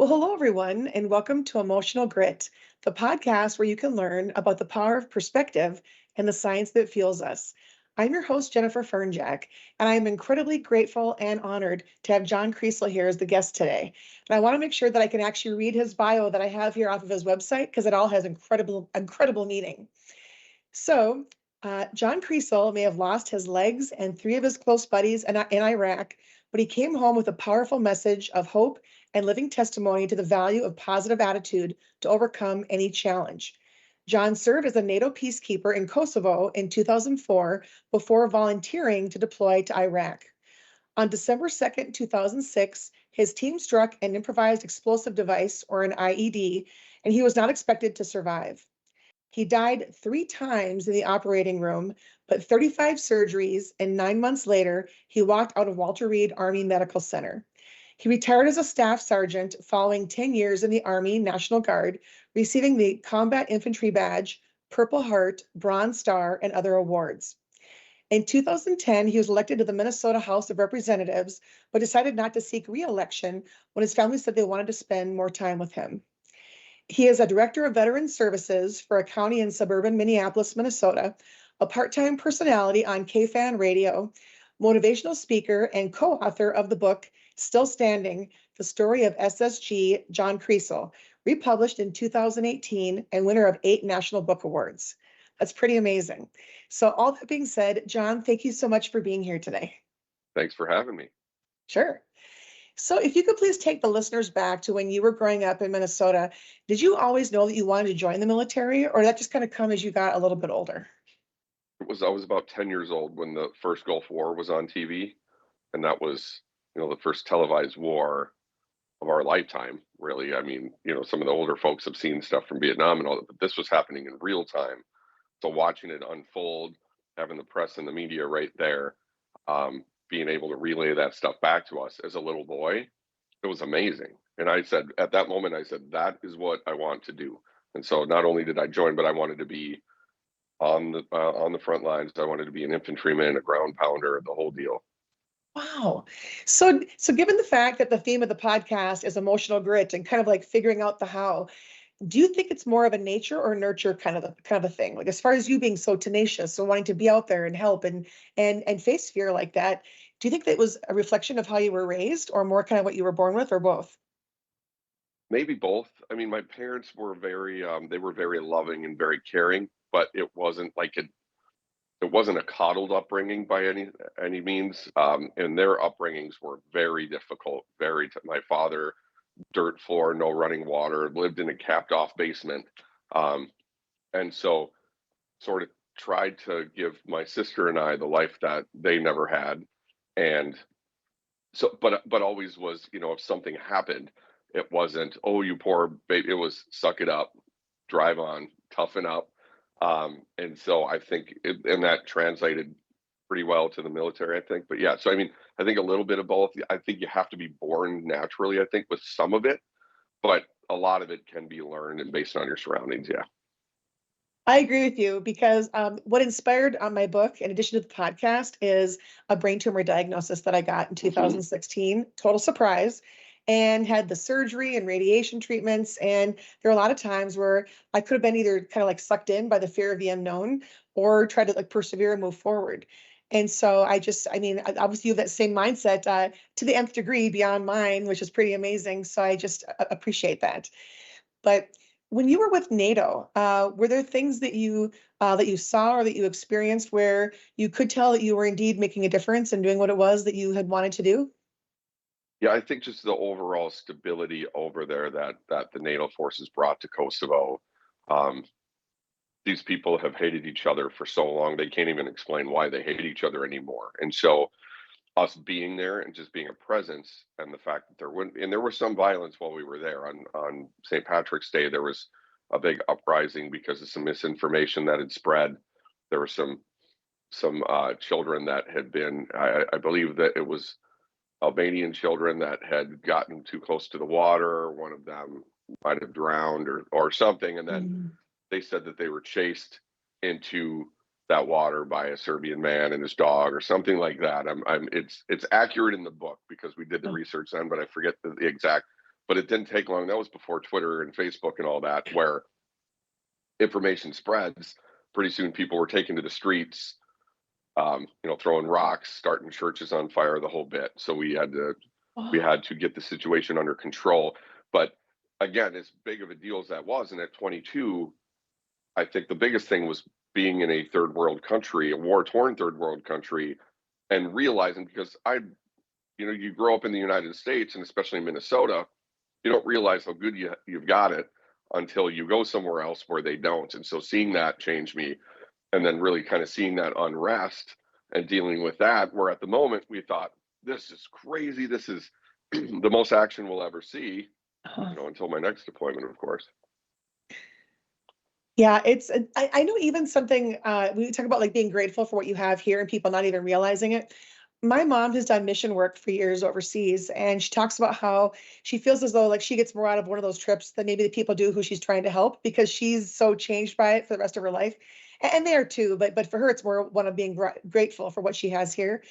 Hello everyone, and welcome to Emotional Grit, the podcast where you can learn about the power of perspective and the science that fuels us. I'm your host, Jennifer Fernjack, and I'm incredibly grateful and honored to have John Kriesel here as the guest today. And I want to make sure that I can actually read his bio that I have here off of his website because it all has incredible meaning. So, John Kriesel may have lost his legs and three of his close buddies in Iraq, but he came home with a powerful message of hope and living testimony to the value of positive attitude to overcome any challenge. John served as a NATO peacekeeper in Kosovo in 2004 before volunteering to deploy to Iraq. On December 2nd, 2006, his team struck an improvised explosive device, or an IED, and he was not expected to survive. He died 3 times in the operating room, but 35 surgeries, and 9 months later, he walked out of Walter Reed Army Medical Center. He retired as a staff sergeant following 10 years in the Army National Guard, receiving the Combat Infantry Badge, Purple Heart, Bronze Star, and other awards. In 2010, he was elected to the Minnesota House of Representatives, but decided not to seek re-election when his family said they wanted to spend more time with him. He is a director of veteran services for a county in suburban Minneapolis, Minnesota, a part-time personality on KFAN radio, motivational speaker, and co-author of the book, Still Standing, The Story of SSG John Kriesel, republished in 2018 and winner of 8 National Book Awards. That's pretty amazing. So all that being said, John, thank you so much for being here today. Thanks for having me. Sure. So if you could please take the listeners back to when you were growing up in Minnesota, did you always know that you wanted to join the military, or did that just kind of come as you got a little bit older? I was about 10 years old when the first Gulf War was on TV, and that was, the first televised war of our lifetime, really. I mean, some of the older folks have seen stuff from Vietnam and all that, but this was happening in real time. So watching it unfold, having the press and the media right there, being able to relay that stuff back to us as a little boy, it was amazing. And I said, at that moment, that is what I want to do. And so not only did I join, but I wanted to be on the front lines. I wanted to be an infantryman, a ground pounder, the whole deal. Wow. So given the fact that the theme of the podcast is emotional grit and kind of like figuring out the how, do you think it's more of a nature or nurture kind of a thing? Like as far as you being so tenacious, so wanting to be out there and help and face fear like that, do you think that was a reflection of how you were raised or more kind of what you were born with, or both? Maybe both. I mean, my parents were they were very loving and very caring, but it wasn't like it wasn't a coddled upbringing by any means. And their upbringings were very difficult. My father, dirt floor, no running water, lived in a capped off basement, and so sort of tried to give my sister and I the life that they never had. And so, but always was, if something happened, it wasn't, oh, you poor baby. It was suck it up, drive on, toughen up. And so I think and that translated pretty well to the military, I think. But yeah, so I mean, I think a little bit of both. I think you have to be born naturally, I think, with some of it, but a lot of it can be learned and based on your surroundings. Yeah. I agree with you because what inspired my book, in addition to the podcast, is a brain tumor diagnosis that I got in Hmm. 2016. Total surprise. And had the surgery and radiation treatments. And there are a lot of times where I could have been either kind of like sucked in by the fear of the unknown or try to like persevere and move forward. And so obviously you have that same mindset to the nth degree beyond mine, which is pretty amazing. So I just appreciate that. But when you were with NATO, were there things that you saw or that you experienced where you could tell that you were indeed making a difference and doing what it was that you had wanted to do? Yeah, I think just the overall stability over there that the NATO forces brought to Kosovo. Um, these people have hated each other for so long they can't even explain why they hate each other anymore. And so us being there and just being a presence, and the fact that there was some violence while we were there on St. Patrick's Day. There was a big uprising because of some misinformation that had spread. There were some children that had been, I believe that it was Albanian children that had gotten too close to the water. One of them might have drowned or something, and then Mm. they said that they were chased into that water by a Serbian man and his dog or something like that. It's accurate in the book because we did the research then, but I forget the exact. but it didn't take long. That was before Twitter and Facebook and all that, where information spreads. Pretty soon people were taking to the streets, throwing rocks, starting churches on fire, the whole bit. So we Oh, had to get the situation under control. But again, as big of a deal as that was, and at 22, I think the biggest thing was being in a third world country, a war torn third world country, and realizing, because you grow up in the United States and especially in Minnesota, you don't realize how good you've got it until you go somewhere else where they don't. And so seeing that changed me, and then really kind of seeing that unrest and dealing with that, where at the moment we thought, this is crazy, this is the most action we'll ever see, uh-huh. until my next deployment, of course. Yeah, I know even something, we talk about like being grateful for what you have here and people not even realizing it. My mom has done mission work for years overseas, and she talks about how she feels as though like she gets more out of one of those trips than maybe the people do who she's trying to help, because she's so changed by it for the rest of her life. And they are too, but for her, it's more one of being grateful for what she has here.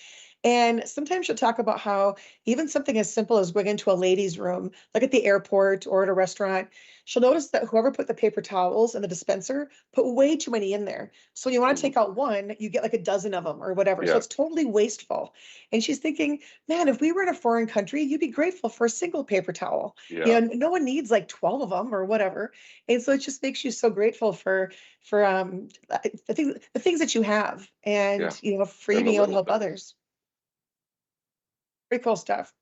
And sometimes she'll talk about how even something as simple as going into a ladies' room, like at the airport or at a restaurant, she'll notice that whoever put the paper towels in the dispenser put way too many in there. So when you want to Mhm. take out one, you get like a dozen of them or whatever. So Yeah, it's totally wasteful. And she's thinking, man, if we were in a foreign country, you'd be grateful for a single paper towel. yeah, No one needs like 12 of them or whatever. And so it just makes you so grateful for the things that you have, yeah. and for you And the being able to little help things. others. Pretty cool stuff.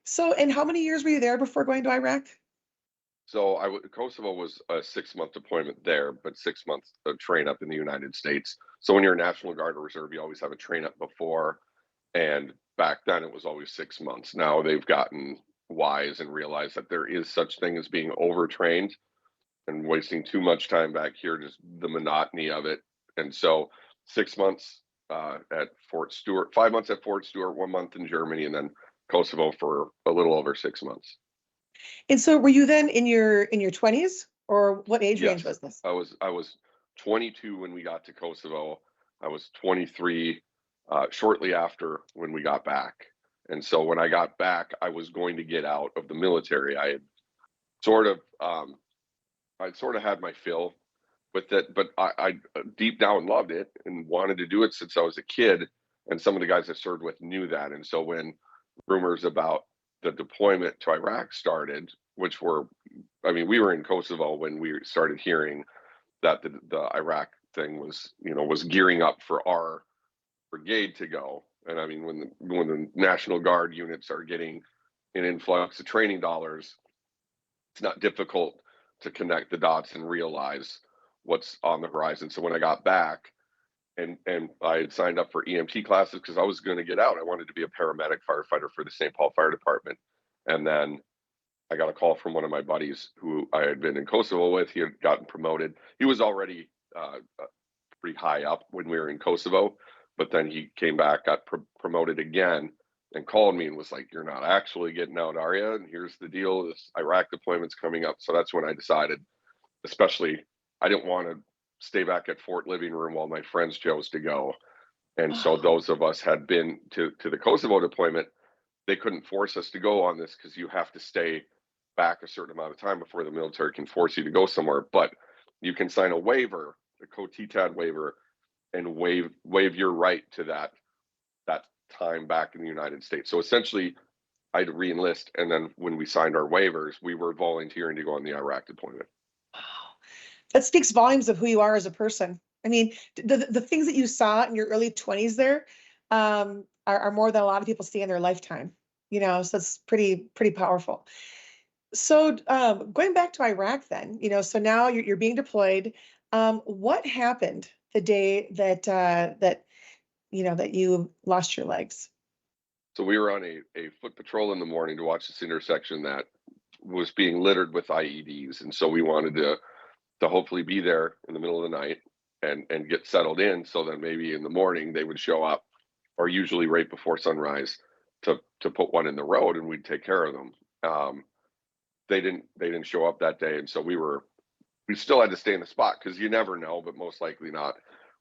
So, and how many years were you there before going to Iraq? So Kosovo was a 6 month deployment there, but 6 months of train up in the United States. So when you're a National Guard or Reserve, you always have a train up before. And back then it was always 6 months. Now they've gotten wise and realized that there is such thing as being overtrained and wasting too much time back here, just the monotony of it. And so 6 months at Fort Stewart, 5 months at Fort Stewart, 1 month in Germany, and then Kosovo for a little over 6 months. And so were you then in your 20s, or what age range Yes, was this? I was 22 when we got to Kosovo. I was 23 shortly after when we got back. And so when I got back, I was going to get out of the military. Sort of I sort of had my fill with it, but I deep down loved it and wanted to do it since I was a kid. And some of the guys I served with knew that. And so when rumors about the deployment to Iraq started, which were, I mean, we were in Kosovo when we started hearing that the Iraq thing was gearing up for our brigade to go. And I mean, when the National Guard units are getting an influx of training dollars, it's not difficult to connect the dots and realize what's on the horizon. So when I got back and I had signed up for EMT classes because I was going to get out, I wanted to be a paramedic firefighter for the St. Paul Fire Department. And then I got a call from one of my buddies who I had been in Kosovo with. He had gotten promoted. He was already pretty high up when we were in Kosovo, but then he came back, got promoted again, and called me and was like, "You're not actually getting out, are you? And here's the deal: this Iraq deployment's coming up." So that's when I decided, especially, I didn't want to stay back at Fort Living Room while my friends chose to go. And so Oh, those of us had been to the Kosovo deployment. They couldn't force us to go on this because you have to stay back a certain amount of time before the military can force you to go somewhere. But you can sign a waiver, a COTTAD waiver, and waive your right to that time back in the United States. So essentially, I'd reenlist, and then when we signed our waivers, we were volunteering to go on the Iraq deployment. wow. That speaks volumes of who you are as a person. I mean, the things that you saw in your early 20s there, are more than a lot of people see in their lifetime. So it's pretty powerful. So going back to Iraq then, so now you're being deployed. What happened the day that you lost your legs? So we were on a foot patrol in the morning to watch this intersection that was being littered with IEDs, and so we wanted to hopefully be there in the middle of the night and get settled in, so that maybe in the morning they would show up, or usually right before sunrise, to put one in the road and we'd take care of them. They didn't show up that day, and so we still had to stay in the spot because you never know, but most likely not.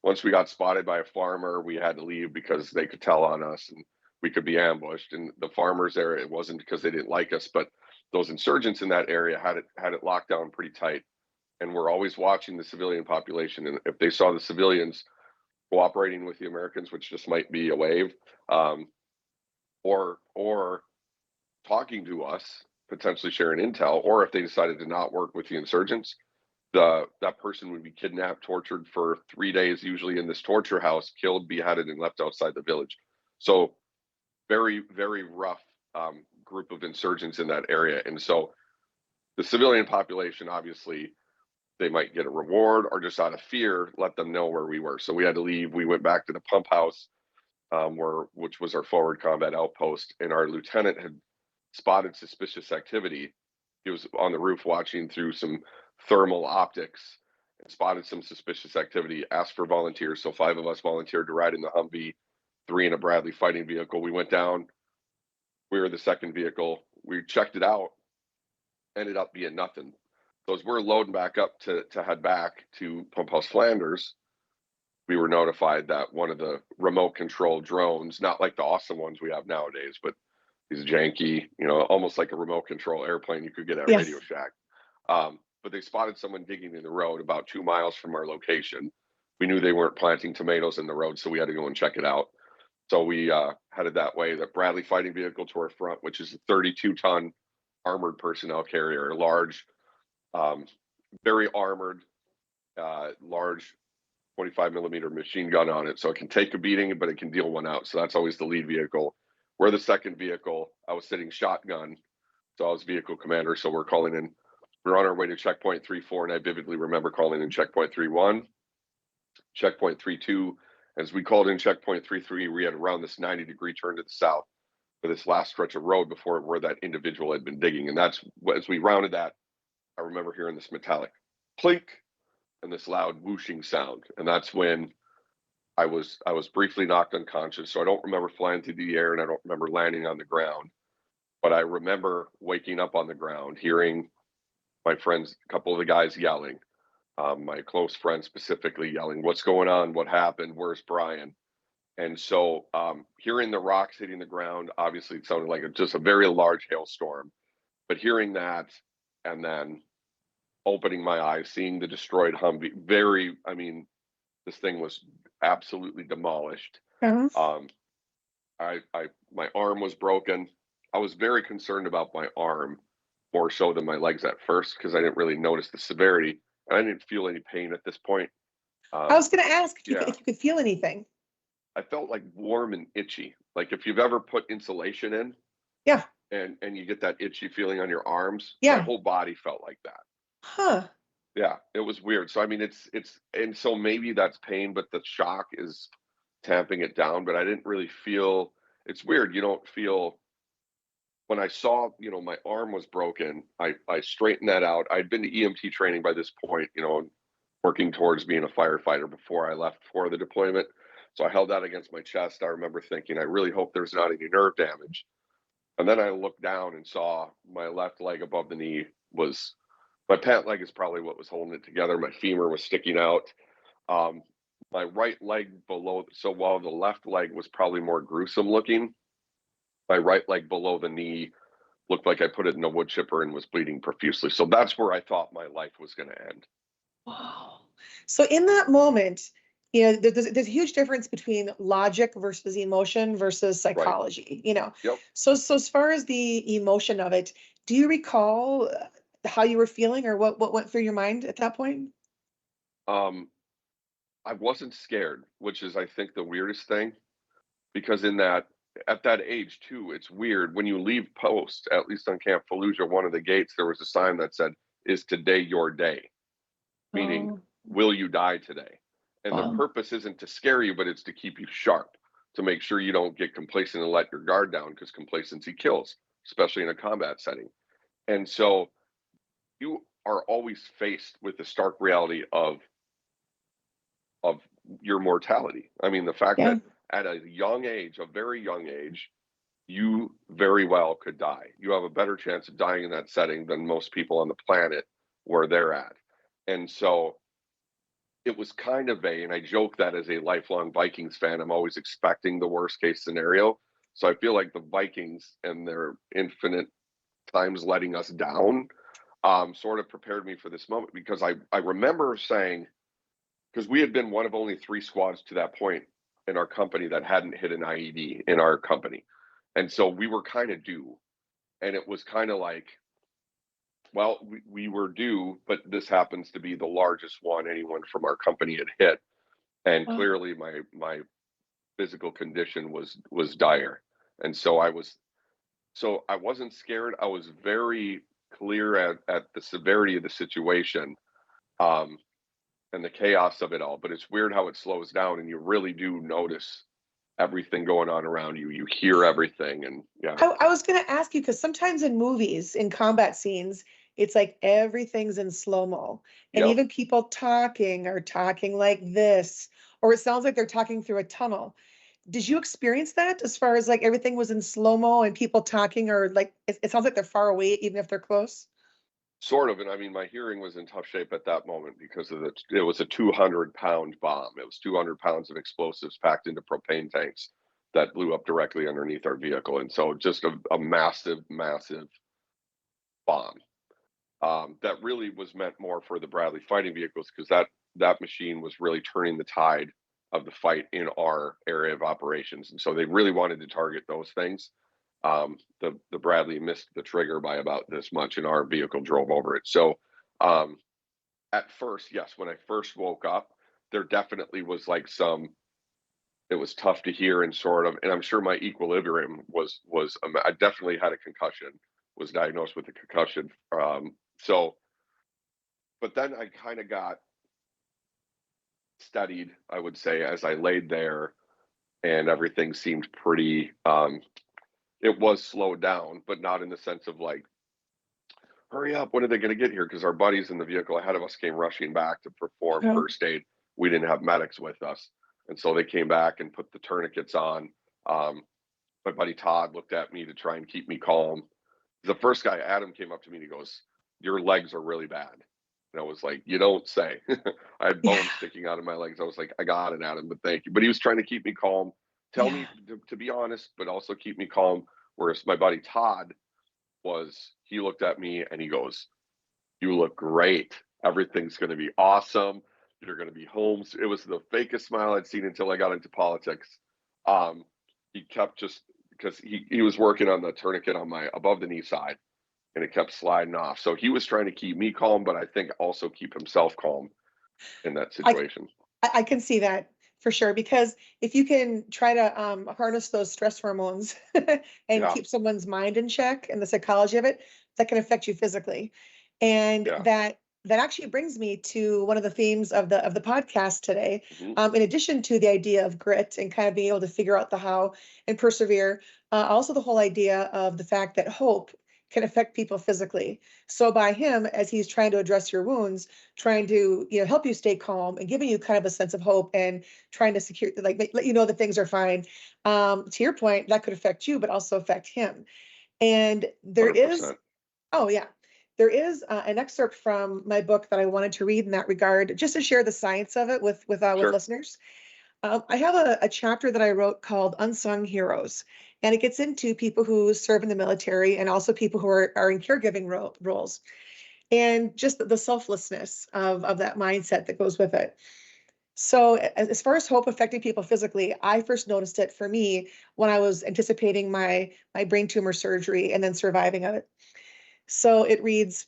Once we got spotted by a farmer, we had to leave because they could tell on us and we could be ambushed. And the farmers there, it wasn't because they didn't like us, but those insurgents in that area had it locked down pretty tight, and were always watching the civilian population. And if they saw the civilians cooperating with the Americans, which just might be a wave, or talking to us, potentially sharing intel, or if they decided to not work with the insurgents, that person would be kidnapped, tortured for 3 days, usually in this torture house, killed, beheaded, and left outside the village. So very, very rough group of insurgents in that area. And so the civilian population, obviously, they might get a reward, or just out of fear, let them know where we were. So we had to leave. We went back to the pump house, which was our forward combat outpost, and our lieutenant had spotted suspicious activity. He was on the roof watching through some thermal optics and spotted some suspicious activity, asked for volunteers. So 5 of us volunteered to ride in the Humvee, 3 in a Bradley fighting vehicle. We went down. We were the second vehicle. We checked it out, ended up being nothing. So as we're loading back up to head back to Pump House Flanders, we were notified that one of the remote control drones, not like the awesome ones we have nowadays, but these janky, almost like a remote control airplane you could get at Yes. Radio Shack. But they spotted someone digging in the road about 2 miles from our location. We knew they weren't planting tomatoes in the road, so we had to go and check it out. So we headed that way. The Bradley fighting vehicle to our front, which is a 32-ton armored personnel carrier, large, very armored, large 25 millimeter machine gun on it. So it can take a beating, but it can deal one out. So that's always the lead vehicle. We're the second vehicle. I was sitting shotgun, so I was vehicle commander. So we're calling in. We're on our way to checkpoint 3-4, and I vividly remember calling in checkpoint 3-1, checkpoint 3-2. As we called in checkpoint 3-3, we had around this 90-degree turn to the south for this last stretch of road before where that individual had been digging. And that's as we rounded that, I remember hearing this metallic clink and this loud whooshing sound. And that's when I was briefly knocked unconscious. So I don't remember flying through the air, and I don't remember landing on the ground. But I remember waking up on the ground, hearing my friends, a couple of the guys yelling, my close friend specifically yelling, "What's going on? What happened? Where's Brian?" And so hearing the rocks hitting the ground, obviously it sounded like just a very large hailstorm. But hearing that, and then opening my eyes, seeing the destroyed Humvee, this thing was absolutely demolished. Uh-huh. My arm was broken. I was very concerned about my arm, more so than my legs at first, because I didn't really notice the severity, and I didn't feel any pain at this point. I was going to ask if yeah. you could feel anything. I felt like warm and itchy, like if you've ever put insulation in, Yeah. and you get that itchy feeling on your arms. Yeah. My whole body felt like that. Huh. Yeah, it was weird. So it's and so maybe that's pain, but the shock is tamping it down. But I didn't really feel. It's weird. You don't feel. When I saw, my arm was broken, I straightened that out. I'd been to EMT training by this point, working towards being a firefighter before I left for the deployment. So I held that against my chest. I remember thinking, I really hope there's not any nerve damage. And then I looked down and saw my left leg above the knee was, my pant leg is probably what was holding it together. My femur was sticking out. My right leg below, so while the left leg was probably more gruesome looking, my right leg below the knee looked like I put it in a wood chipper and was bleeding profusely. So that's where I thought my life was going to end. Wow. So in that moment, there's a huge difference between logic versus emotion versus psychology, Yep. So as far as the emotion of it, do you recall how you were feeling, or what went through your mind at that point? I wasn't scared, which is, I think, the weirdest thing, because at that age too, it's weird when you leave post, at least on Camp Fallujah, one of the gates, there was a sign that said, "Is today your day?" Meaning, Oh, will you die today? And the wow. purpose isn't to scare you, but it's to keep you sharp, to make sure you don't get complacent and let your guard down, because complacency kills, especially in a combat setting. And so you are always faced with the stark reality of your mortality. The fact Yeah. that at a very young age, you very well could die. You have a better chance of dying in that setting than most people on the planet where they're at. And so it was kind of and I joke that as a lifelong Vikings fan, I'm always expecting the worst case scenario. So I feel like the Vikings and their infinite times letting us down, sort of prepared me for this moment because I remember saying, because we had been one of only 3 squads to that point in our company that hadn't hit an IED in our company. And so we were kind of due. And it was kind of like, well, we were due, but this happens to be the largest one anyone from our company had hit. And Oh, clearly my physical condition was dire. And so I wasn't scared. I was very clear at the severity of the situation. And the chaos of it all. But it's weird how it slows down and you really do notice everything going on around you. You hear everything and yeah. I was going to ask you because sometimes in movies, in combat scenes, it's like everything's in slow-mo. And Yep. even people talking are talking like this, or it sounds like they're talking through a tunnel. Did you experience that as far as like everything was in slow-mo and people talking or like it sounds like they're far away even if they're close? Sort of. And I mean, my hearing was in tough shape at that moment because it was a 200-pound bomb. It was 200 pounds of explosives packed into propane tanks that blew up directly underneath our vehicle. And so just a massive, massive bomb. That really was meant more for the Bradley fighting vehicles because that machine was really turning the tide of the fight in our area of operations, and so they really wanted to target those things. The Bradley missed the trigger by about this much, and our vehicle drove over it. So um, at first, yes, when I first woke up, there definitely was like some. It was tough to hear and sort of, and I'm sure my equilibrium was. I definitely had a concussion. Was diagnosed with a concussion. So but then I kind of got steadied, I would say, as I laid there and everything seemed pretty it was slowed down, but not in the sense of like, hurry up, when are they going to get here? Because our buddies in the vehicle ahead of us came rushing back to perform Oh, first aid. We didn't have medics with us. And so they came back and put the tourniquets on. My buddy Todd looked at me to try and keep me calm. The first guy, Adam, came up to me and he goes, "Your legs are really bad." And I was like, "You don't say." I had yeah, bones sticking out of my legs. I was like, "I got it, Adam, but thank you." But he was trying to keep me calm, tell yeah. me to be honest, but also keep me calm. Whereas my buddy Todd he looked at me and he goes, "You look great. Everything's going to be awesome. You're going to be home." It was the fakest smile I'd seen until I got into politics. Um, he kept just because he was working on the tourniquet on my above the knee side and it kept sliding off. So he was trying to keep me calm, but I think also keep himself calm in that I situation. I can see that for sure because if you can try to harness those stress hormones and Yeah, keep someone's mind in check and the psychology of it, that can affect you physically. And yeah. that actually brings me to one of the themes of the podcast today. Hmm. In addition to the idea of grit and kind of being able to figure out the how and persevere, also the whole idea of the fact that hope can affect people physically. So by him, as he's trying to address your wounds, trying to help you stay calm and giving you kind of a sense of hope and trying to secure like let you know that things are fine, to your point that could affect you but also affect him. And there is 100%. oh yeah, there is an excerpt from my book that I wanted to read in that regard just to share the science of it with Sure. listeners. I have a chapter that I wrote called Unsung Heroes, and it gets into people who serve in the military and also people who are in caregiving roles and just the selflessness of that mindset that goes with it. So, as far as hope affecting people physically, I first noticed it for me when I was anticipating my brain tumor surgery and then surviving of it. So it reads,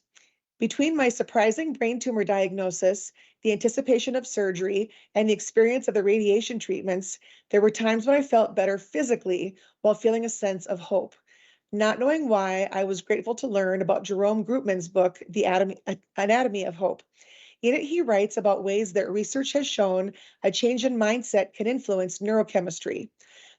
between my surprising brain tumor diagnosis, the anticipation of surgery, and the experience of the radiation treatments, there were times when I felt better physically while feeling a sense of hope. Not knowing why, I was grateful to learn about Jerome Groopman's book, Anatomy of Hope. In it, he writes about ways that research has shown a change in mindset can influence neurochemistry.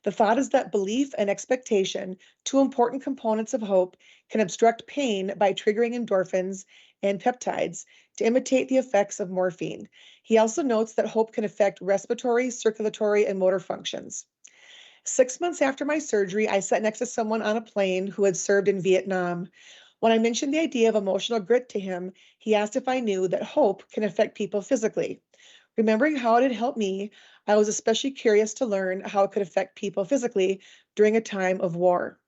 The thought is that belief and expectation, two important components of hope, can obstruct pain by triggering endorphins and peptides to imitate the effects of morphine. He also notes that hope can affect respiratory, circulatory, and motor functions. 6 months after my surgery, I sat next to someone on a plane who had served in Vietnam. When I mentioned the idea of emotional grit to him, he asked if I knew that hope can affect people physically. Remembering how it had helped me, I was especially curious to learn how it could affect people physically during a time of war.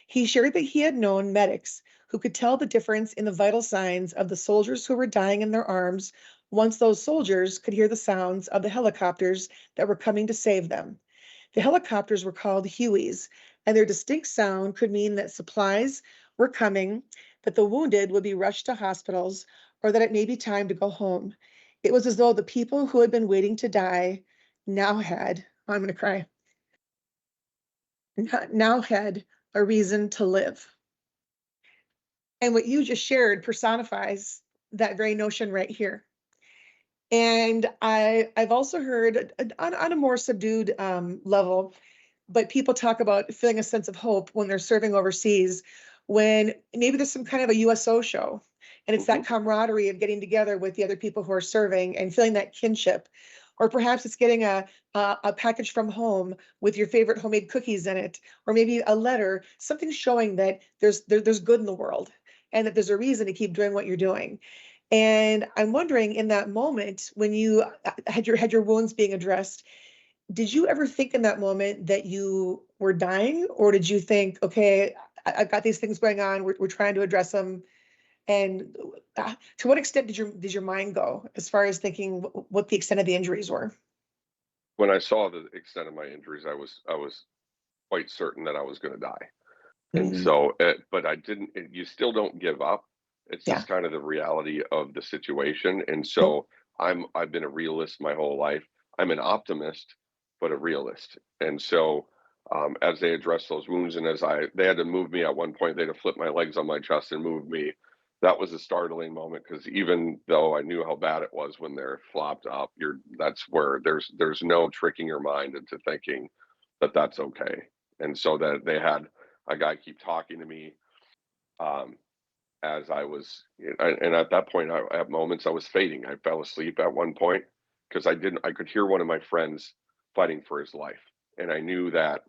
He shared that he had known medics who could tell the difference in the vital signs of the soldiers who were dying in their arms once those soldiers could hear the sounds of the helicopters that were coming to save them. The helicopters were called Hueys, and their distinct sound could mean that supplies were coming, that the wounded would be rushed to hospitals, or that it may be time to go home. It was as though the people who had been waiting to die now had, I'm going to cry, now had a reason to live. And what you just shared personifies that very notion right here. And I've also heard on a more subdued level, but people talk about feeling a sense of hope when they're serving overseas, when maybe there's some kind of a USO show, and it's that Hmm. camaraderie of getting together with the other people who are serving and feeling that kinship. Or perhaps it's getting a package from home with your favorite homemade cookies in it, or maybe a letter, something showing that there's good in the world and that there's a reason to keep doing what you're doing. And I'm wondering, in that moment when you had your wounds being addressed, did you ever think in that moment that you were dying, or did you think, okay, I've got these things going on, we're trying to address them? And to what extent did your mind go as far as thinking what the extent of the injuries were? When I saw the extent of my injuries, I was quite certain that I was going to die. And Mhm. so, but I didn't. You still don't give up. It's Yeah. just kind of the reality of the situation. And Yep. so, I've been a realist my whole life. I'm an optimist, but a realist. And so, as they addressed those wounds, and they had to move me at one point. They had to flip my legs on my chest and move me. That was a startling moment because even though I knew how bad it was when they're flopped up, that's where there's no tricking your mind into thinking that that's okay. And so that they had a guy keep talking to me, um, as I was, and at that point, at moments I was fading. I fell asleep at one point because I could hear one of my friends fighting for his life, and I knew that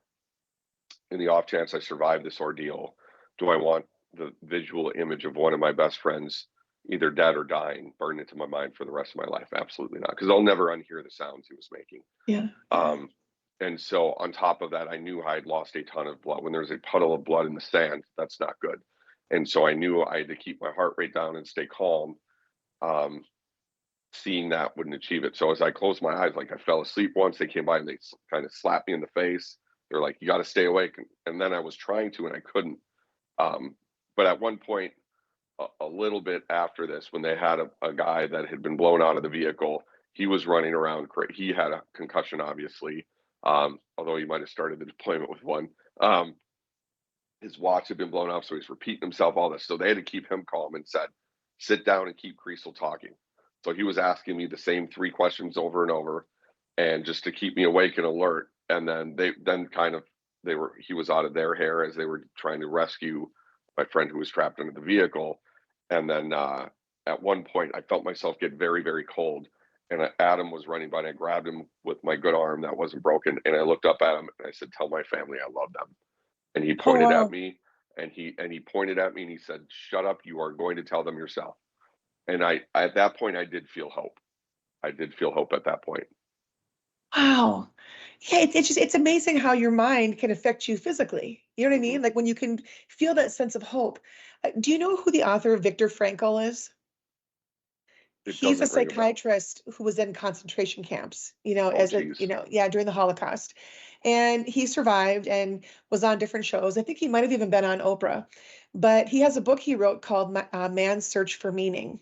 in the off chance I survived this ordeal, do I want the visual image of one of my best friends either dead or dying burned into my mind for the rest of my life? Absolutely not, because I'll never unhear the sounds he was making. Yeah. Yeah. Um, and so on top of that, I knew I had lost a ton of blood. When there's a puddle of blood in the sand, that's not good. And so I knew I had to keep my heart rate down and stay calm. Um, Seeing that wouldn't achieve it. So as I closed my eyes, like I fell asleep once, they came by and they kind of slapped me in the face. They're like, "You got to stay awake." And then I was trying to, and I couldn't. Um, but at one point, a little bit after this, when they had a guy that had been blown out of the vehicle, he was running around. He had a concussion, obviously, although he might have started the deployment with one. Um, his watch had been blown off, so he's repeating himself, all this. So they had to keep him calm and said, "Sit down and keep Kriesel talking." So he was asking me the same three questions over and over, and just to keep me awake and alert. And then he was out of their hair as they were trying to rescue my friend who was trapped under the vehicle. And then at one point, I felt myself get very, very cold. And Adam was running by, and I grabbed him with my good arm that wasn't broken. And I looked up at him and I said, "Tell my family I love them." And he Oh, pointed at wow. me, and he pointed at me and he said, "Shut up, you are going to tell them yourself." And at that point I did feel hope. I did feel hope at that point. Wow. Yeah, it's amazing how your mind can affect you physically. You know what I Hmm. mean? Like when you can feel that sense of hope. Do you know who the author of Viktor Frankl is? It He's a doesn't ring a bell. psychiatrist who was in concentration camps, Oh as a, geez. yeah, during the Holocaust. And he survived and was on different shows. I think he might have even been on Oprah. But he has a book he wrote called Man's Search for Meaning.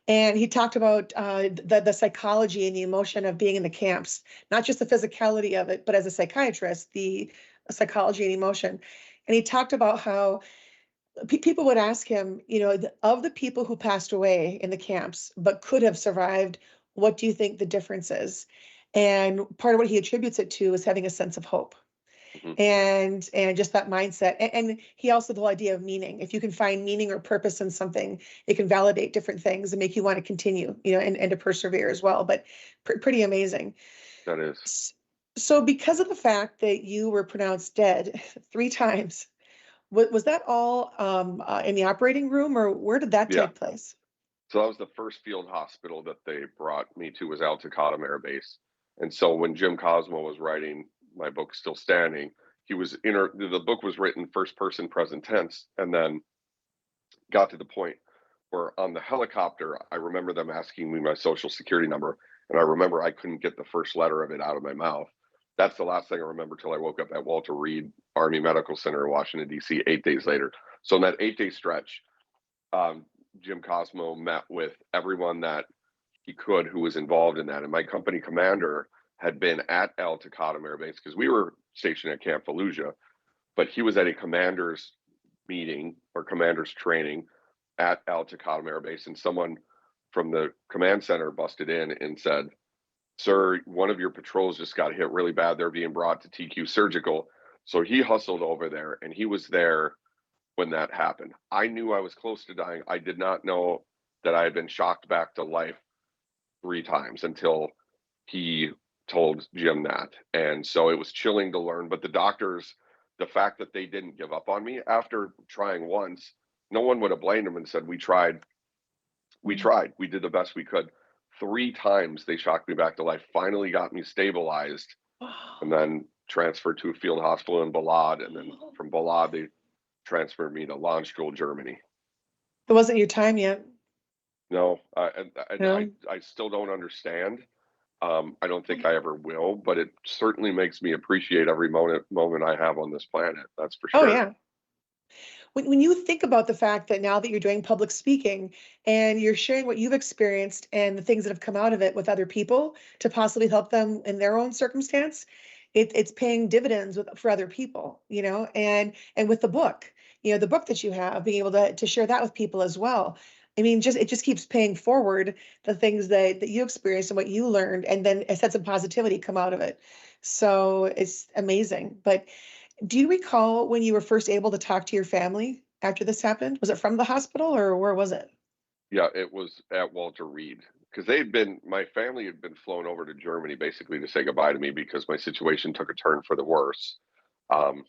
And he talked about the psychology and the emotion of being in the camps, not just the physicality of it, but as a psychiatrist, the psychology and emotion. And he talked about how people would ask him, of the people who passed away in the camps but could have survived, what do you think the difference is? And part of what he attributes it to is having a sense of hope Hmm. and just that mindset. And he also, the whole idea of meaning. If you can find meaning or purpose in something, it can validate different things and make you want to continue, and to persevere as well. But pretty amazing. That is. S- So, because of the fact that you were pronounced dead 3 times, was that all in the operating room, or where did that Yeah. take place? So that was the first field hospital that they brought me to, was Al Takata Air Base. And so when Jim Cosmo was writing my book Still Standing, the book was written first person present tense, and then got to the point where on the helicopter, I remember them asking me my social security number, and I remember I couldn't get the first letter of it out of my mouth. That's the last thing I remember till I woke up at Walter Reed Army Medical Center in Washington, D.C., 8 days later. So in that 8 day stretch, Jim Cosmo met with everyone that he could who was involved in that. And my company commander had been at El Tecate Air Base because we were stationed at Camp Fallujah, but he was at a commander's meeting or commander's training at El Tecate Air Base, and someone from the command center busted in and said, "Sir, one of your patrols just got hit really bad. They're being brought to TQ Surgical." So he hustled over there, and he was there when that happened. I knew I was close to dying. I did not know that I had been shocked back to life 3 times until he told Jim that. And so it was chilling to learn. But the doctors, the fact that they didn't give up on me after trying once, no one would have blamed them and said, "We tried. We tried. We did the best we could." 3 times they shocked me back to life, finally got me stabilized, and then transferred to a field hospital in Balad. And then from Balad, they transferred me to Landstuhl, Germany. It wasn't your time yet. No, No? I still don't understand. I don't think I ever will, but it certainly makes me appreciate every moment I have on this planet. That's for Oh, sure. yeah. When you think about the fact that now that you're doing public speaking and you're sharing what you've experienced and the things that have come out of it with other people to possibly help them in their own circumstance, it's paying dividends for other people, and with the book, the book that you have, being able to share that with people as well. I mean, it just keeps paying forward the things that you experienced and what you learned, and then a sense of positivity come out of it. So it's amazing. But do you recall when you were first able to talk to your family after this happened? Was it from the hospital or where was it? Yeah, it was at Walter Reed because my family had been flown over to Germany basically to say goodbye to me because my situation took a turn for the worse. Um,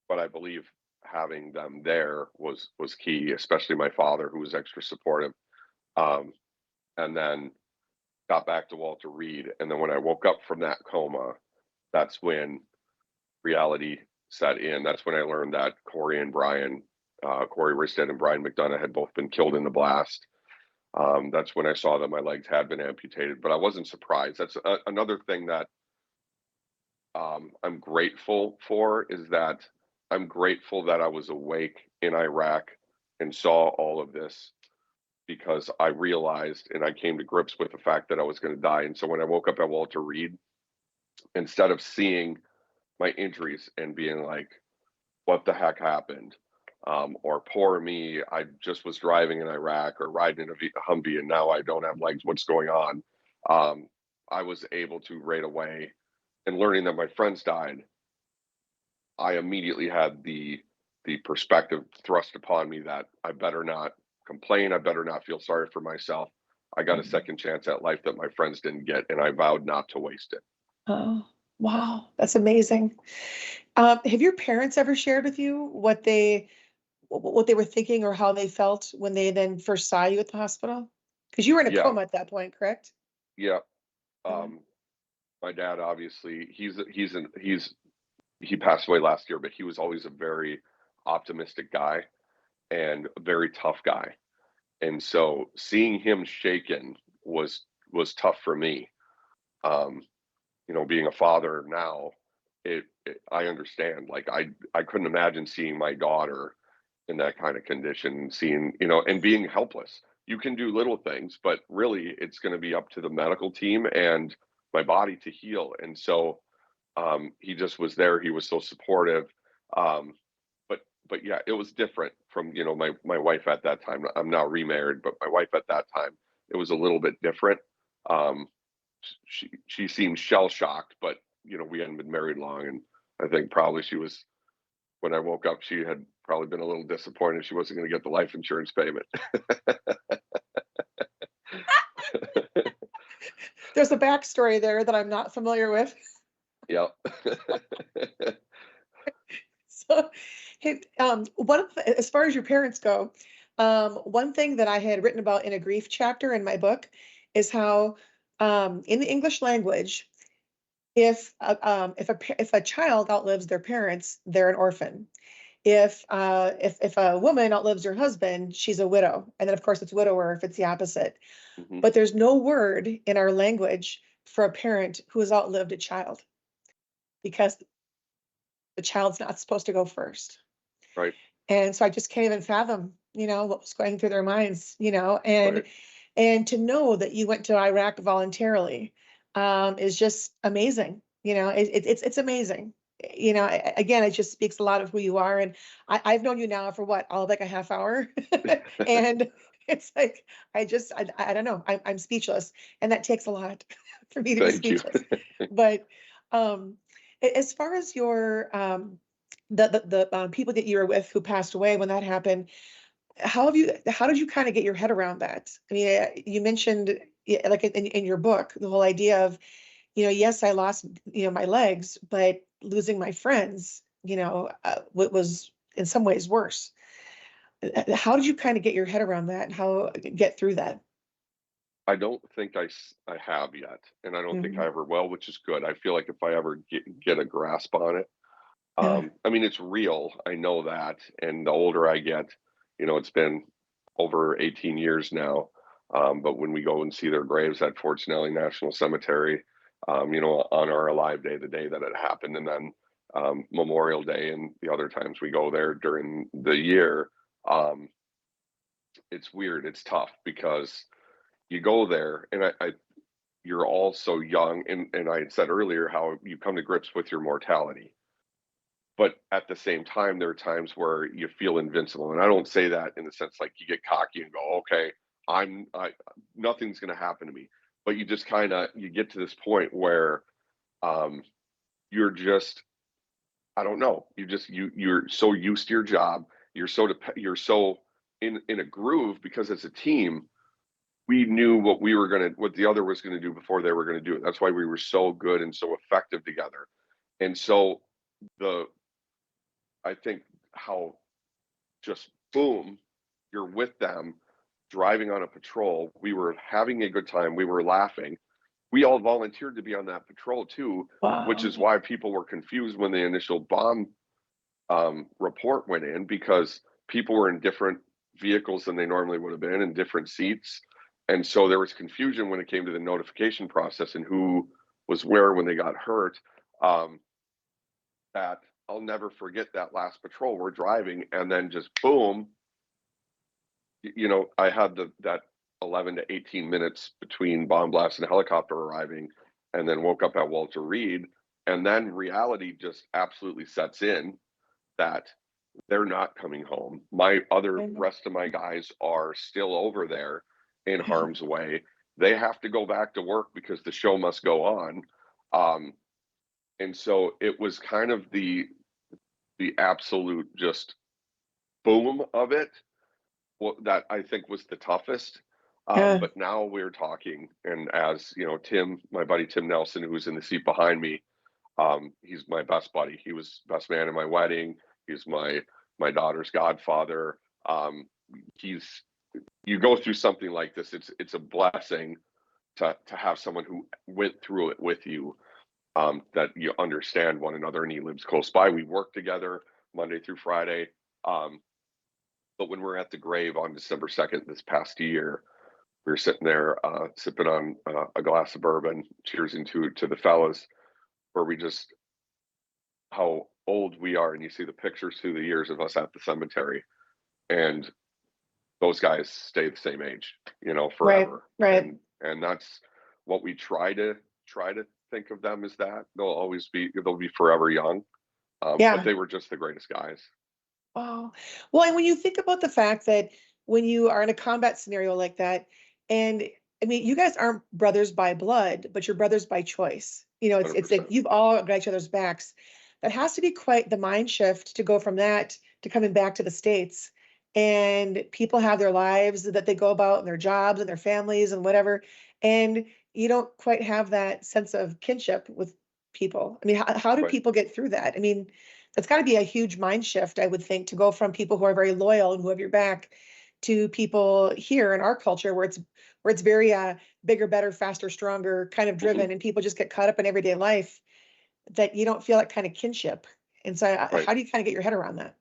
but I believe having them there was key, especially my father, who was extra supportive. Um, and then got back to Walter Reed, and then when I woke up from that coma, that's when reality set in. That's when I learned that Corey Risted and Brian McDonough had both been killed in the blast. That's when I saw that my legs had been amputated, but I wasn't surprised. That's another thing that I'm grateful for is that I'm grateful that I was awake in Iraq and saw all of this because I realized and I came to grips with the fact that I was going to die. And so when I woke up at Walter Reed, instead of seeing my injuries and being like, "What the heck happened?" Or "Poor me, I just was driving in Iraq or riding in a Humvee and now I don't have legs. What's going on?" I was able to right away, and learning that my friends died, I immediately had the perspective thrust upon me that I better not complain. I better not feel sorry for myself. I got a second chance at life that my friends didn't get, and I vowed not to waste it. Oh, wow, that's amazing. Have your parents ever shared with you what they were thinking or how they felt when they then first saw you at the hospital? Because you were in a Yeah, coma at that point, correct? yeah. Yeah. Um, my dad, obviously, he passed away last year, but he was always a very optimistic guy and a very tough guy. And so seeing him shaken was tough for me. Um, being a father now, I understand. Like I couldn't imagine seeing my daughter in that kind of condition, seeing, and being helpless. You can do little things, but really it's going to be up to the medical team and my body to heal. And so he just was there. He was so supportive. Um, but yeah, it was different from, my wife at that time. I'm now remarried, but my wife at that time, it was a little bit different. Um, she seemed shell shocked, but we hadn't been married long, and I think probably she was, when I woke up, she had probably been a little disappointed she wasn't going to get the life insurance payment. There's a backstory there that I'm not familiar with. Yeah. So, hey, as far as your parents go, one thing that I had written about in a grief chapter in my book is how, in the English language, if a child outlives their parents, they're an orphan. if a woman outlives her husband, she's a widow. And then of course it's widower if it's the opposite. Hmm. But there's no word in our language for a parent who has outlived a child because the child's not supposed to go first. Right. And so I just can't even fathom, what was going through their minds, Right. and to know that you went to Iraq voluntarily, is just amazing. It's amazing. Again, it just speaks a lot of who you are. And I've known you now for what, all of like a half hour, and it's like I don't know. I'm speechless, and that takes a lot for me to be Thank you. speechless. But um, as far as your the people that you were with who passed away when that happened, how did you kind of get your head around that? I mean, you mentioned, yeah, like in your book, the whole idea of, yes, I lost, my legs, but losing my friends, what was in some ways worse. How did you kind of get your head around that and how get through that? I don't think I have yet, and I don't think Mhm. I ever will, which is good. I feel like if I ever get a grasp on it, Yeah. I mean, it's real. I know that, and the older I get, it's been over 18 years now. But when we go and see their graves at Fort Snelling National Cemetery, on our Alive Day, the day that it happened, and then Memorial Day, and the other times we go there during the year, um, it's weird. It's tough because you go there, and you're all so young, and I had said earlier how you come to grips with your mortality. But at the same time, there are times where you feel invincible, and I don't say that in the sense like you get cocky and go, "Okay, I nothing's going to happen to me." But you just kind of you get to this point where um, you're just I don't know, you're so used to your job, you're so in a groove because as a team we knew what the other was gonna do before they were gonna do it. That's why we were so good and so effective together. And so the I think how just boom, you're with them driving on a patrol. We were having a good time. We were laughing. We all volunteered to be on that patrol too, which is Wow. why people were confused when the initial bomb report went in because people were in different vehicles than they normally would have been in different seats. And so there was confusion when it came to the notification process and who was where when they got hurt. Um, that I'll never forget that last patrol. We're driving and then just boom, I had that 11 to 18 minutes between bomb blast and helicopter arriving and then woke up at Walter Reed. And then reality just absolutely sets in that they're not coming home. My other And rest of my guys are still over there in yeah. harm's way. They have to go back to work because the show must go on. Um, and so it was kind of the absolute just boom of it that I think was the toughest. Yeah. But now we're talking, and as Tim, my buddy Tim Nelson, who's in the seat behind me, he's my best buddy. He was best man in my wedding. He's my daughter's godfather. He's you go through something like this, it's a blessing to have someone who went through it with you, that you understand one another, and he lives close by. We work together Monday through Friday. Um, but when we're at the grave on December 2nd this past year, we were sitting there sipping on a glass of bourbon, cheersing to the fellas, where we just how old we are, and you see the pictures through the years of us at the cemetery, and those guys stay the same age, Right. forever. Right. And that's what we try to think of them as, that they'll be forever young. But Yeah. they were just the greatest guys. Wow. Well, and when you think about the fact that when you are in a combat scenario like that, and I mean, you guys aren't brothers by blood, but you're brothers by choice. It's like 100%. you've all got each other's backs. That has to be quite the mind shift to go from that to coming back to the States. And people have their lives that they go about and their jobs and their families and whatever. And you don't quite have that sense of kinship with people. I mean, how do Right. people get through that? I mean, that's got to be a huge mind shift, I would think, to go from people who are very loyal and who have your back to people here in our culture where it's very bigger, better, faster, stronger, kind of Hmm. driven, and people just get caught up in everyday life that you don't feel that kind of kinship. And so, Right. how do you kind of get your head around that?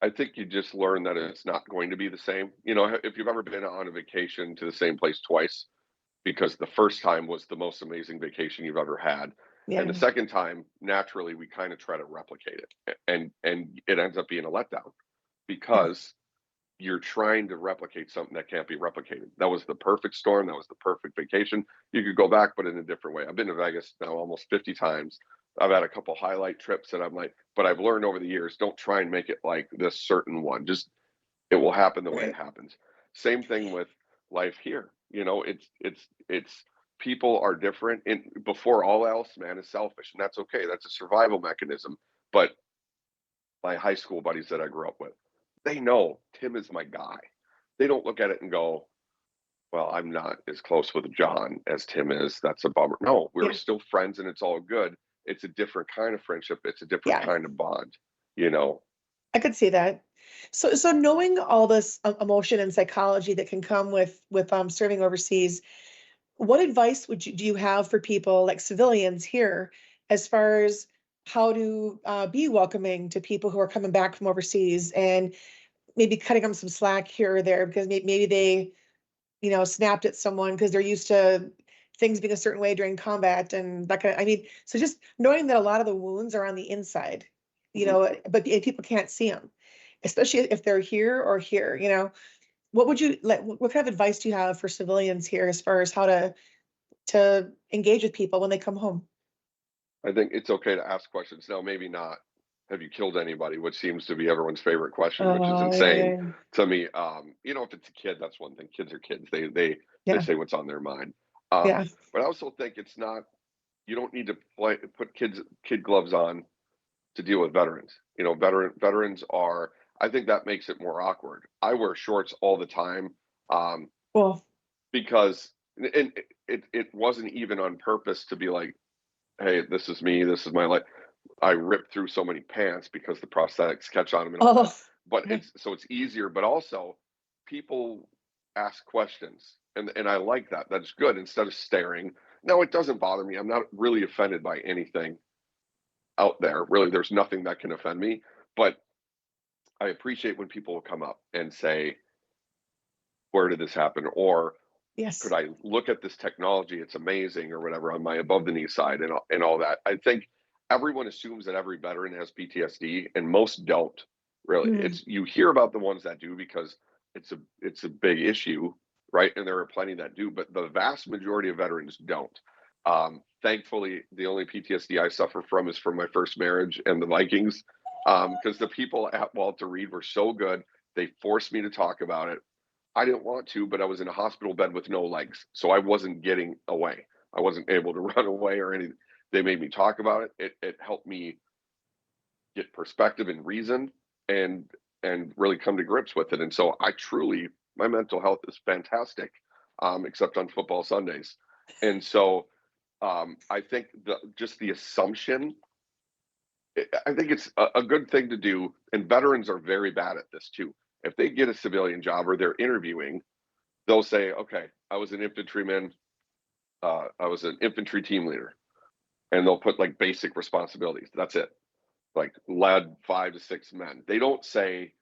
I think you just learn that it's not going to be the same. You know, if you've ever been on a vacation to the same place twice, because the first time was the most amazing vacation you've ever had, and the Yeah. second time, naturally, we kind of try to replicate it, and it ends up being a letdown Yeah. because you're trying to replicate something that can't be replicated. That was the perfect storm. That was the perfect vacation. You could go back, but in a different way. I've been to Vegas now almost 50 times. I've had a couple highlight trips, and I'm like, but I've learned over the years, don't try and make it like this certain one. Just it will happen the way it Right. happens. Same thing with life here. You know, it's people are different. And before all else, man is selfish, and that's okay. That's a survival mechanism. But my high school buddies that I grew up with, they know Tim is my guy. They don't look at it and go, well, I'm not as close with John as Tim is. That's a bummer. No, we're Yeah. still friends and it's all good. It's a different kind of friendship. It's a different Yeah. kind of bond, you know? I could see that. So knowing all this emotion and psychology that can come with serving overseas, what advice do you have for people like civilians here as far as how to be welcoming to people who are coming back from overseas and maybe cutting them some slack here or there because maybe they, snapped at someone because they're used to things being a certain way during combat and that kind of, I mean, so just knowing that a lot of the wounds are on the inside, Mhm. but people can't see them, especially if they're here or here. What would you like, what kind of advice do you have for civilians here as far as how to engage with people when they come home? I think it's okay to ask questions. Now, maybe not, have you killed anybody, which seems to be everyone's favorite question, which is Oh, yeah, insane yeah, to me. You know, if it's a kid, that's one thing. Kids are kids. They yeah, say what's on their mind. yeah, But I also think it's not, you don't need to put kid gloves on to deal with veterans. You know, veterans are. I think that makes it more awkward. I wear shorts all the time um, well, because, and it wasn't even on purpose to be like, hey, this is me, this is my life. I ripped through so many pants because the prosthetics catch on them and all that. oh, But yeah, it's easier. But also, people ask questions, and I like that. That's good instead of staring. No, it doesn't bother me. I'm not really offended by anything out there. Really, there's nothing that can offend me. But I appreciate when people will come up and say, "Where did this happen?" or "Could yes, I look at this technology? It's amazing," or whatever on my above the knee side and all that. I think everyone assumes that every veteran has PTSD, and most don't. Really, mm, it's you hear about the ones that do because it's a big issue, right? And there are plenty that do, but the vast majority of veterans don't. Thankfully, the only PTSD I suffer from is from my first marriage and the Vikings, because the people at Walter Reed were so good. They forced me to talk about it. I didn't want to, but I was in a hospital bed with no legs, so I wasn't getting away. I wasn't able to run away or anything. They made me talk about it. It helped me get perspective and reason and really come to grips with it. And so I truly, my mental health is fantastic, except on football Sundays. And so I think just the assumption, I think it's a good thing to do. And veterans are very bad at this too. If they get a civilian job or they're interviewing, they'll say, okay, I was an infantryman, I was an infantry team leader, and they'll put like basic responsibilities. That's it. Like led 5 to 6 men. They don't say,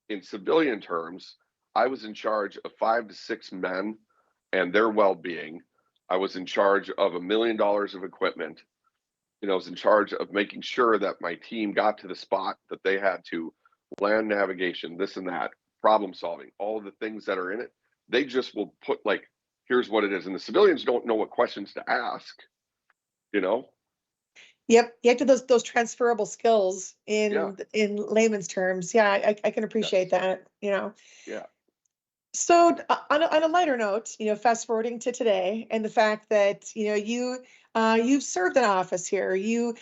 in civilian terms, I was in charge of 5 to 6 men and their well-being. I was in charge of $1 million of equipment. You know, I was in charge of making sure that my team got to the spot that they had to, land navigation, this and that, problem solving, all the things that are in it. They just will put like, here's what it is. And the civilians don't know what questions to ask, you know? yep, you have to those transferable skills Yeah. in layman's terms. Yeah, I can appreciate Yes. that. Yeah. So on a lighter note, fast forwarding to today and the fact that, you've served in office here. You're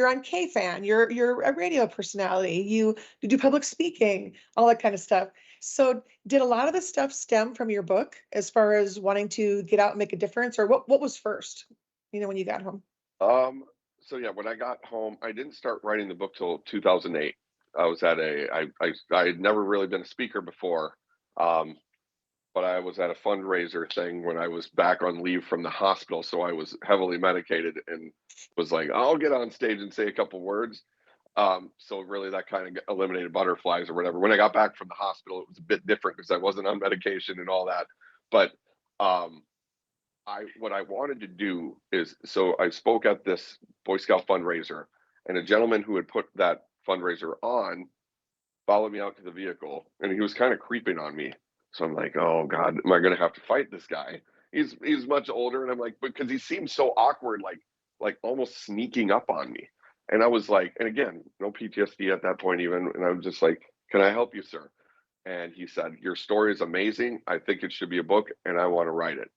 on KFAN, you're a radio personality, you do public speaking, all that kind of stuff. So did a lot of this stuff stem from your book as far as wanting to get out and make a difference, or what was first, when you got home? Um, so yeah, when I got home, I didn't start writing the book till 2008. I was at I had never really been a speaker before. Um, but I was at a fundraiser thing when I was back on leave from the hospital, so I was heavily medicated and was like, I'll get on stage and say a couple words. So really that kind of eliminated butterflies or whatever. When I got back from the hospital, it was a bit different because I wasn't on medication and all that. But um, what I wanted to do is, so I spoke at this Boy Scout fundraiser, and a gentleman who had put that fundraiser on followed me out to the vehicle, and he was kind of creeping on me. So I'm like, oh God, am I gonna have to fight this guy? He's much older, and I'm like, because he seemed so awkward, like almost sneaking up on me. And I was like, and again, no PTSD at that point even, and I was just like, can I help you, sir? And he said, your story is amazing. I think it should be a book, and I want to write it.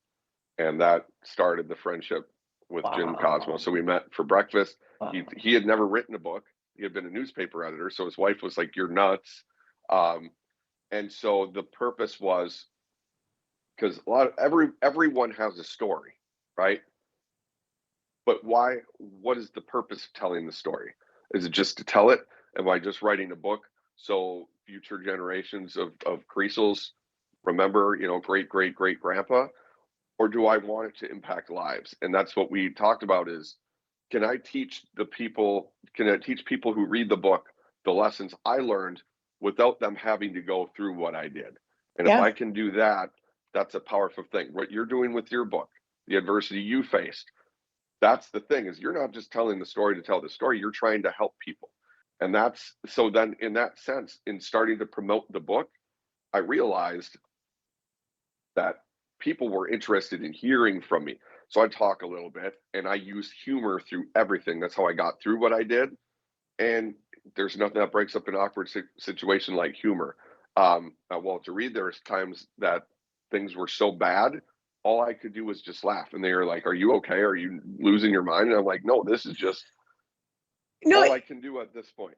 And that started the friendship with Jim Cosmo. Wow. So we met for breakfast. He Wow. he had never written a book. He had been a newspaper editor, so his wife was like, "You're nuts." Um, and so the purpose was, because everyone has a story, right? But why? What is the purpose of telling the story? Is it just to tell it? Am I just writing a book so future generations of Kriesels remember, great great great grandpa? Or do I want it to impact lives? And that's what we talked about is, can I teach people who read the book the lessons I learned without them having to go through what I did? And if I Yeah. can do that, that's a powerful thing. What you're doing with your book, the adversity you faced, that's the thing, is you're not just telling the story to tell the story, you're trying to help people. And that's so then in that sense, in starting to promote the book, I realized that people were interested in hearing from me. So I talk a little bit and I use humor through everything. That's how I got through what I did. And there's nothing that breaks up an awkward situation like humor. At Walter Reed, there's times that things were so bad, all I could do was just laugh. And they were like, "Are you okay? Are you losing your mind?" And I'm like, "No, this is just No, all I can do at this point."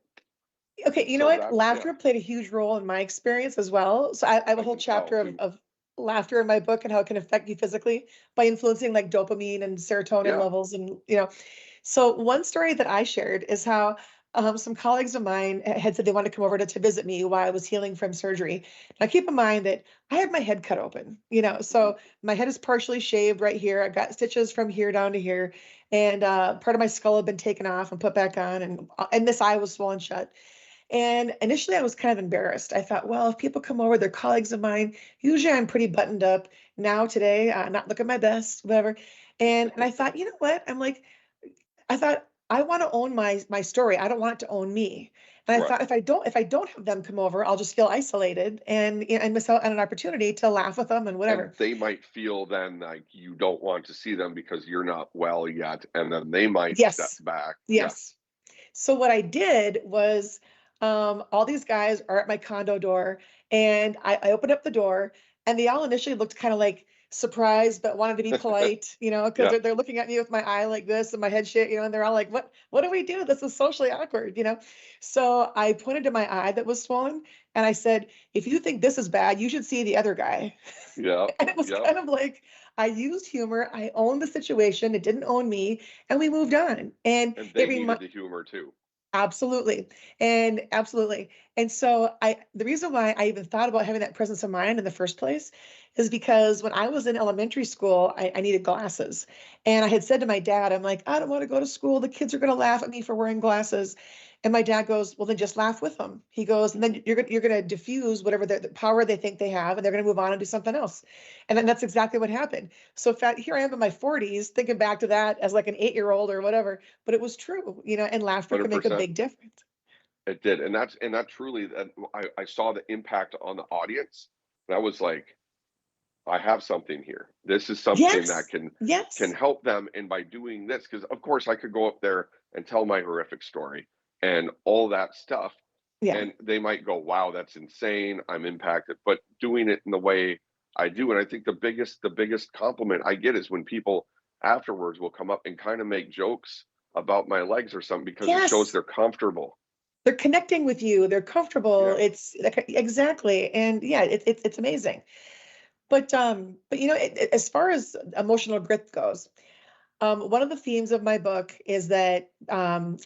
okay, you know So what? that's, yeah, Laughter played a huge role in my experience as well. So I have a I whole can tell chapter too. of laughter in my book and how it can affect you physically by influencing like dopamine and serotonin Yeah. levels. And, so one story that I shared is how some colleagues of mine had said they wanted to come over to visit me while I was healing from surgery. Now, keep in mind that I had my head cut open, Mhm. so my head is partially shaved right here. I've got stitches from here down to here, and part of my skull had been taken off and put back on, and this eye was swollen shut. And initially, I was kind of embarrassed. I thought, well, if people come over, they're colleagues of mine. Usually, I'm pretty buttoned up. Now, today, not looking my best, whatever. And I thought, you know what? I thought I want to own my story. I don't want it to own me. And I Right. thought if I don't have them come over, I'll just feel isolated and miss out on an opportunity to laugh with them and And whatever. they might feel then like you don't want to see them because you're not well yet, and then they might step Yes, back. Yeah. yes. So what I did was, all these guys are at my condo door, and I opened up the door, and they all initially looked kind of like surprised, but wanted to be polite, because Yeah. they're looking at me with my eye like this and my head shit, and they're all like, what do we do? This is socially awkward. So I pointed to my eye that was swollen, and I said, if you think this is bad, you should see the other guy. Yeah. And it was Yeah. kind of like I used humor, I owned the situation, it didn't own me, and we moved on. And And it they needed reminded the humor too. Absolutely. And absolutely. And so the reason why I even thought about having that presence of mind in the first place is because when I was in elementary school, I needed glasses. And I had said to my dad, I'm like, I don't want to go to school. The kids are going to laugh at me for wearing glasses. And my dad goes, well, then just laugh with them. He goes, and then you're going to diffuse whatever the power they think they have, and they're going to move on and do something else. And then that's exactly what happened. So in fact, here I am in my 40s thinking back to that as like an 8-year-old or whatever, but it was true, and laughter can make a 100%. big difference. It did. And that truly, that I saw the impact on the audience. And I was like, I have something here. This is something that Yes. can Yes. help them. And by doing this, because of course I could go up there and tell my horrific story and all that stuff, Yeah. and they might go, wow, that's insane, I'm impacted. But doing it in the way I do, and I think the biggest compliment I get is when people afterwards will come up and kind of make jokes about my legs or something, because it shows Yes. they're comfortable. They're connecting with you. They're comfortable. Yeah. It's exactly. And yeah, it's amazing. But as far as emotional grit goes, one of the themes of my book is that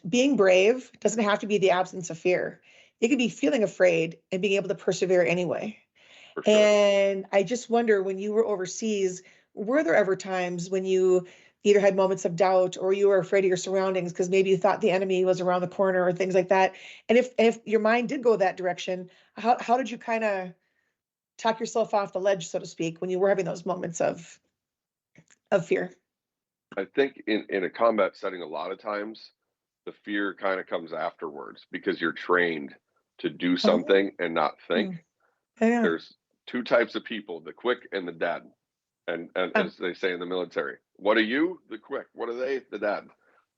being brave doesn't have to be the absence of fear. It could be feeling afraid and being able to persevere anyway. For sure. And I just wonder, when you were overseas, were there ever times when either had moments of doubt or you were afraid of your surroundings because maybe you thought the enemy was around the corner or things like that. And if your mind did go that direction, how did you kind of talk yourself off the ledge, so to speak, when you were having those moments of fear? I think in a combat setting, a lot of times the fear kind of comes afterwards because you're trained to do Oh, something and not think. mm, yeah. There's two types of people, the quick and the dead. And Um, as they say in the military, what are you? The quick. What are they? The dead.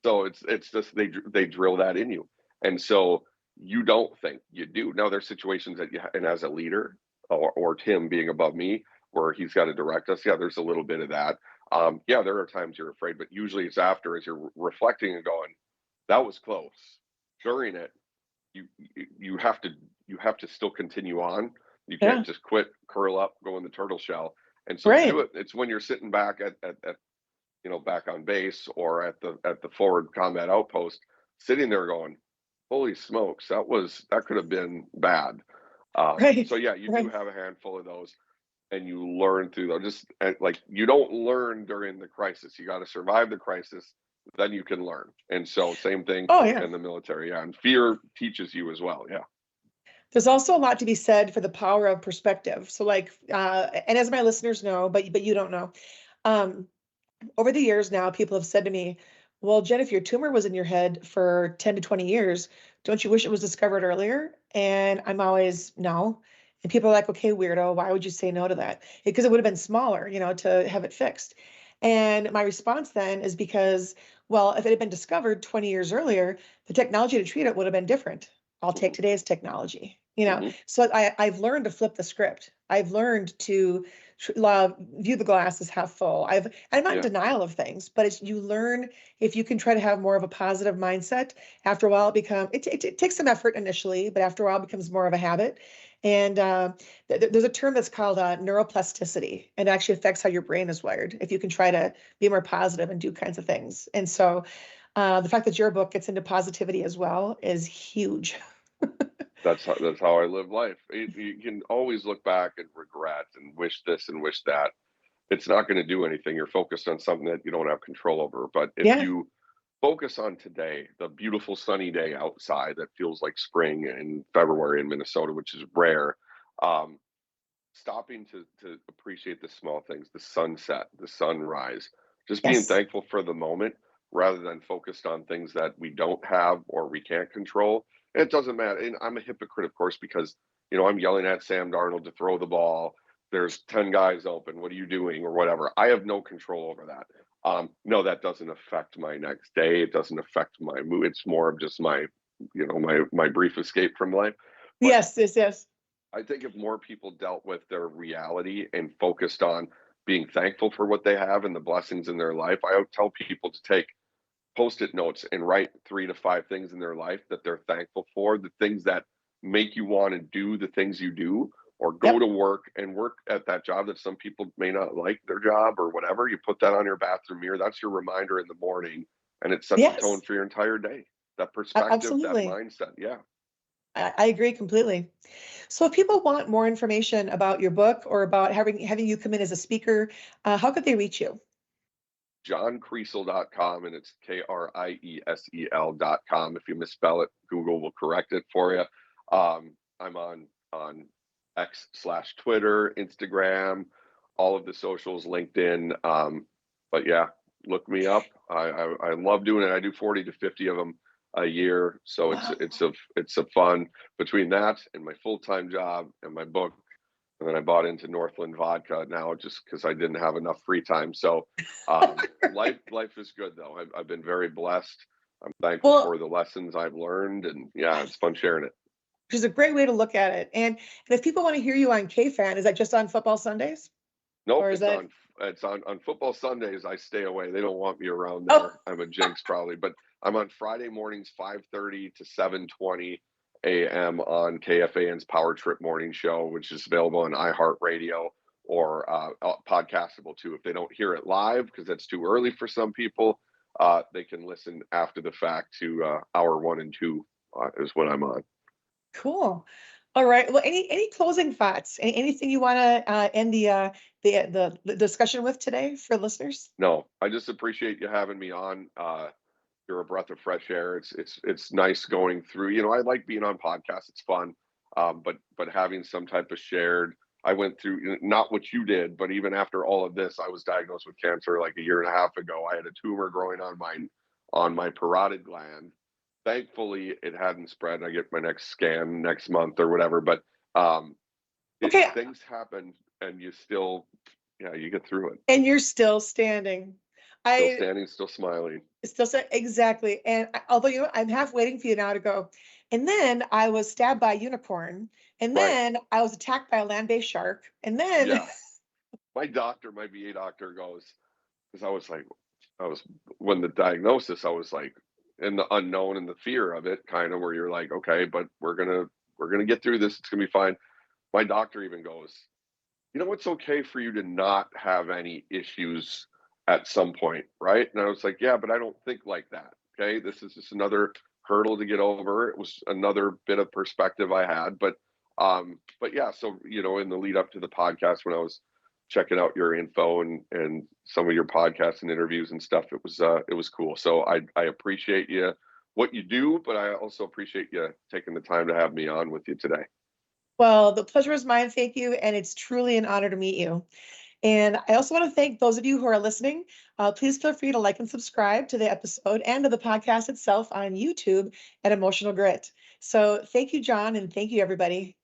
So it's just they drill that in you, and so you don't think, you do. Now there's situations that and as a leader, or Tim being above me, where he's got to direct us. Yeah, there's a little bit of that. Yeah, there are times you're afraid, but usually it's after, as you're reflecting and going, that was close. During it, you have to still continue on. You can't yeah, just quit, curl up, go in the turtle shell. And so you do right. it. It's when you're sitting back at back on base or at the forward combat outpost, sitting there going, holy smokes, that could have been bad. Right. So yeah, you do Right. have a handful of those, and you learn through those. Just like, you don't learn during the crisis. You got to survive the crisis, then you can learn. And so same thing Oh, yeah. in the military. Yeah, and fear teaches you as well. Yeah. There's also a lot to be said for the power of perspective. So like, and as my listeners know, but you don't know, um, over the years now, people have said to me, well, Jen, if your tumor was in your head for 10 to 20 years, don't you wish it was discovered earlier? And I'm always, no. And people are like, okay, weirdo, why would you say no to that? Because it would have been smaller, to have it fixed. And my response then is because, well, if it had been discovered 20 years earlier, the technology to treat it would have been different. I'll take Hmm. today's technology, Hmm. So I've learned to flip the script. I've learned to view the glass as half full. I'm not in Yeah. denial of things, but it's you learn if you can try to have more of a positive mindset. After a while, it takes some effort initially, but after a while, it becomes more of a habit. And there's a term that's called neuroplasticity, and it actually affects how your brain is wired. If you can try to be more positive and do kinds of things, and so the fact that your book gets into positivity as well is huge. That's how I live life. You can always look back and regret and wish this and wish that. It's not going to do anything. You're focused on something that you don't have control over. But if Yeah. you focus on today, the beautiful sunny day outside that feels like spring in February in Minnesota, which is rare, um, stopping to appreciate the small things, the sunset, the sunrise, just being Yes. thankful for the moment rather than focused on things that we don't have or we can't control. And it doesn't matter. And I'm a hypocrite, of course, because I'm yelling at Sam Darnold to throw the ball. There's 10 guys open. What are you doing? Or whatever. I have no control over that. No, that doesn't affect my next day. It doesn't affect my mood. It's more of just my brief escape from life. But Yes. Yes. Yes. I think if more people dealt with their reality and focused on being thankful for what they have and the blessings in their life, I would tell people to take post-it notes and write 3 to 5 things in their life that they're thankful for, the things that make you want to do the things you do, or go Yep. to work and work at that job that some people may not like their job or whatever. You put that on your bathroom mirror. That's your reminder in the morning, and it sets a tone Yes. for your entire day. That perspective, that Absolutely. mindset. Yeah. I agree completely. So if people want more information about your book or about having you come in as a speaker, how could they reach you? JohnKriesel.com, and it's KRIESEL.com. If you misspell it, Google will correct it for you. I'm on X/Twitter, Instagram, all of the socials, LinkedIn. But yeah, look me up. I love doing it. I do 40 to 50 of them a year, so it's Wow. it's a it's a fun, between that and my full-time job and my book. And then I bought into Northland Vodka now just because I didn't have enough free time. So life is good though. I've been very blessed. I'm thankful Well, for the lessons I've learned, and yeah, it's fun sharing it. which is a great way to look at it. And if people want to hear you on KFan, is that just on football Sundays? Nope, Or is that it's on football Sundays. I stay away. They don't want me around oh, there. I'm a jinx probably, but I'm on Friday mornings 5:30 to 7:20 a.m. on KFAN's Power Trip Morning Show, which is available on iHeartRadio or podcastable too. If they don't hear it live because that's too early for some people, they can listen after the fact to hour 1 and 2 is what I'm on. cool. All right. Well, any closing thoughts? Anything you want to end the discussion with today for listeners? No, I just appreciate you having me on. You're a breath of fresh air. It's nice going through. You know, I like being on podcasts. It's fun. But having some type of shared. I went through not what you did, but even after all of this, I was diagnosed with cancer like a year and a half ago. I had a tumor growing on my parotid gland. Thankfully, it hadn't spread. I get my next scan next month or whatever. But um, Okay, things happen, and you still, yeah, you get through it. and you're still standing. Still I standing, still smiling. still say exactly. And although I'm half waiting for you now to go. And then I was stabbed by a unicorn. And Right. then I was attacked by a land-based shark. And then Yeah. My doctor, my VA doctor goes, because I was, when the diagnosis, I was like in the unknown and the fear of it, kind of where you're like, okay, but we're gonna get through this. It's gonna be fine. My doctor even goes, you know, it's okay for you to not have any issues at some point, right? And I was like, yeah, but I don't think like that. Okay. This is just another hurdle to get over. It was another bit of perspective I had. But yeah, so you know, in the lead up to the podcast when I was checking out your info and some of your podcasts and interviews and stuff, it was cool. So I appreciate you what you do, but I also appreciate you taking the time to have me on with you today. well, the pleasure is mine. Thank you. And it's truly an honor to meet you. And I also want to thank those of you who are listening. Please feel free to like and subscribe to the episode and to the podcast itself on YouTube at Emotional Grit. So thank you, John, and thank you, everybody.